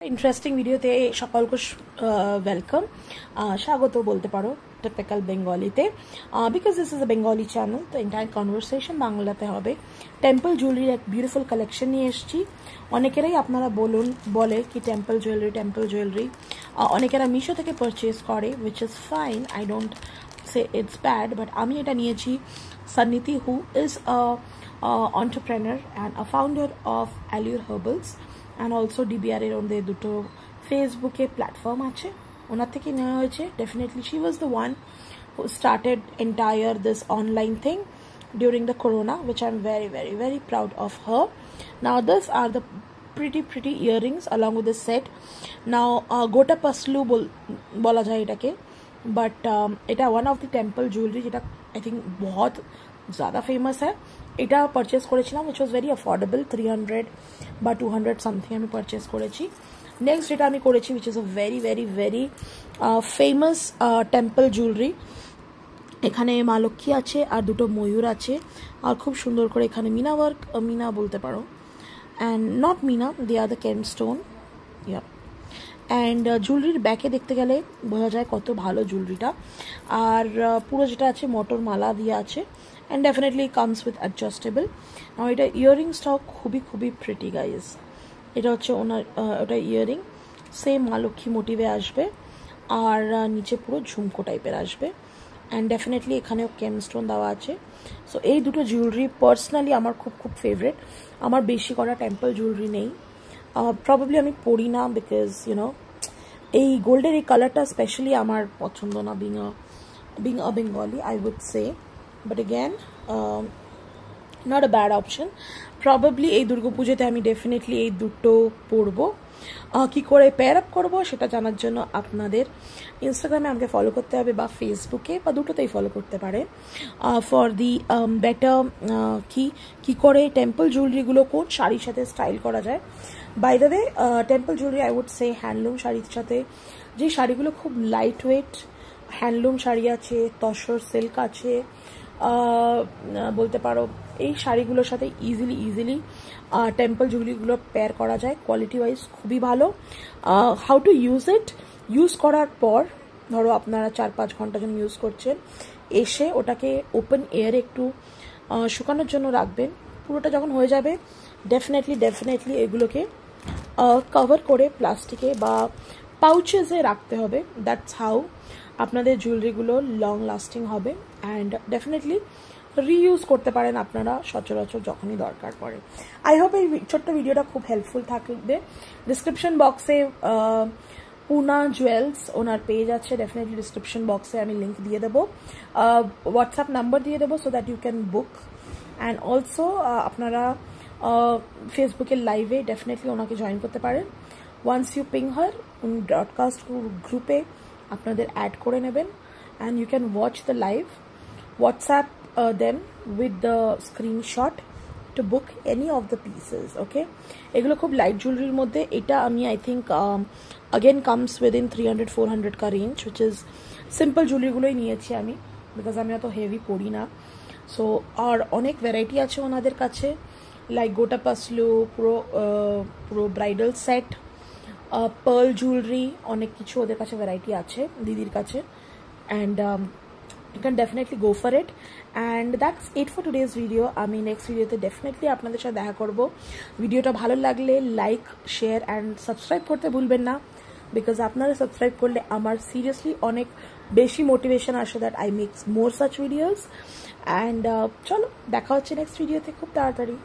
Interesting ভিডিওতে সকলকে welcome স্বাগত বলতে পারো টিপিক্যাল বেঙ্গলিতে because this is a Bengali channel তো এন্টায়ার কনভারসেশন বাংলাতে হবে টেম্পল জুয়েলারির এক বিউটিফুল কালেকশন নিয়ে এসেছি অনেকেরাই আপনারা বলে কি টেম্পল জুয়েলারি অনেকেরা মিশো থেকে পারচেজ করে which is fine I don't say it's bad but আমি এটা নিয়েছি Sannidhi who is a entrepreneur and a founder of Allure Herbals and also DBR এর ওদের দুটো ফেসবুকে প্ল্যাটফর্ম আছে ওনার থেকে নেওয়া হয়েছে definitely she was the one who started entire this online thing during the corona which I'm very proud of her. Now these are the pretty earrings along with the set. Now গোটা পাসলু বলা যায় এটাকে but এটা one of the temple jewelry যেটা I think बहुत ज़्यादा famous है এটা পারচেজ করেছিলাম which was very affordable 300 বা 200 something আমি পারচেজ করেছি নেক্সট যেটা আমি করেছি which is a very famous temple jewelry এখানে মা লক্ষ্মী আছে আর দুটো ময়ূর আছে আর খুব সুন্দর করে এখানে মিনা ওয়ার্ক মিনা বলতে পারো and not Mina they are the gemstone yeah and জুয়েলারির ব্যাকে দেখতে গেলে বোঝা যায় কত ভালো জুয়েলারিটা আর পুরো যেটা আছে মোটর মালা দিয়ে আছে and definitely comes with adjustable now এটা ইয়াররিংসটাও খুবই প্রিটি গাইস এটা হচ্ছে ওনার ওটা ইয়াররিং সেম মা লক্ষ্মী মোটিভে আসবে আর নিচে পুরো ঝুমকো টাইপের আসবে and definitely এখানেও কেমস্টোন দেওয়া আছে সো এই দুটো জুয়েলারি পার্সোনালি আমার খুব ফেভারিট আমার বেশি করা টেম্পল জুয়েলারি নেই প্রবাবলি আমি পড়ি না বিকজ ইউনো এই গোল্ডের এই কালারটা স্পেশালি আমার পছন্দ না being a Bengali I would say but again not a bad option probably এই দুর্গাপূজাতে আমি ডেফিনেটলি এই দুটো পরবো কি করে পেয়ার আপ করবো সেটা জানার জন্য আপনাদের ইনস্টাগ্রামে আমাকে ফলো করতে হবে বা ফেসবুকে বা দুটোতেই ফলো করতে পারে ফর দি বেটার কি করে টেম্পল জুয়েলারিগুলো কোন শাড়ির সাথে স্টাইল করা যায় by the way temple jewellery I would say handloom শাড়ির সাথে যে শাড়িগুলো খুব লাইট ওয়েট হ্যান্ডলুম শাড়ি আছে তসর সিল্ক আছে বলতে পারো এই শাড়িগুলোর সাথে ইজিলি টেম্পল জুয়েলারিগুলো পেয়ার করা যায় কোয়ালিটি ওয়াইজ খুবই ভালো হাউ টু ইউজ করার পর ধরো আপনারা 4-5 ঘন্টা যখন ইউজ করছেন এসে ওটাকে ওপেন এয়ারে একটু শুকানোর জন্য রাখবেন পুরোটা যখন হয়ে যাবে ডেফিনেটলি এগুলোকে কভার করে প্লাস্টিকে বা পাউচেসে রাখতে হবে দ্যাটস হাউ আপনাদের জুয়েলারিগুলো লং লাস্টিং হবে অ্যান্ড ডেফিনেটলি রিইউজ করতে পারেন আপনারা সচরাচর যখনই দরকার পড়ে আই হোপ এই ছোট্ট ভিডিওটা খুব হেল্পফুল থাকবে ডিসক্রিপশন বক্সে পুনা জুয়েলস ওনার পেজ আছে ডেফিনেটলি ডিসক্রিপশন বক্সে আমি লিঙ্ক দিয়ে দেবো হোয়াটসঅ্যাপ নাম্বার দিয়ে দেবো so that you can book and also আপনারা ফেসবুকের লাইভে ডেফিনেটলি ওনাকে জয়েন করতে পারেন ওয়ান্স ইউ পিং হার উনি ব্রডকাস্ট গ্রুপে আপনাদের অ্যাড করে নেবেন and you can watch the live WhatsApp them with the screenshot to book any of the pieces okay এগুলো খুব লাইট জুয়েলারির মধ্যে এটা আমি I think again comes within 300-400 কা রেঞ্জ which is সিম্পল জুয়েলারিগুলোই নিয়েছি আমি বিকজ আমি অত হেভি পড়ি না সো আর অনেক ভ্যারাইটি আছে ওনাদের কাছে লাইক গোটা পাসলু পুরো ব্রাইডাল সেট পার্ল জুয়েলারি অনেক কিছু ওদের কাছে ভ্যারাইটি আছে দিদির কাছে and you can definitely go for it and that's it for today's video আমি নেক্সট ভিডিওতে ডেফিনেটলি আপনাদের সাথে দেখা করব ভিডিওটা ভালো লাগলে লাইক শেয়ার অ্যান্ড সাবস্ক্রাইব করতে ভুলবেন না বিকজ আপনারা সাবস্ক্রাইব করলে আমার সিরিয়াসলি অনেক বেশি মোটিভেশন আসে that I make more such videos and চলো দেখা হচ্ছে নেক্সট ভিডিওতে খুব তাড়াতাড়ি